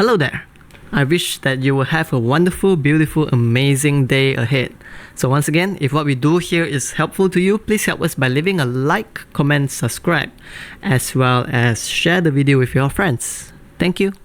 Hello there! I wish that you will have a wonderful, beautiful, amazing day ahead. So once again, if what we do here is helpful to you, please help us by leaving a like, comment, subscribe, as well as share the video with your friends. Thank you.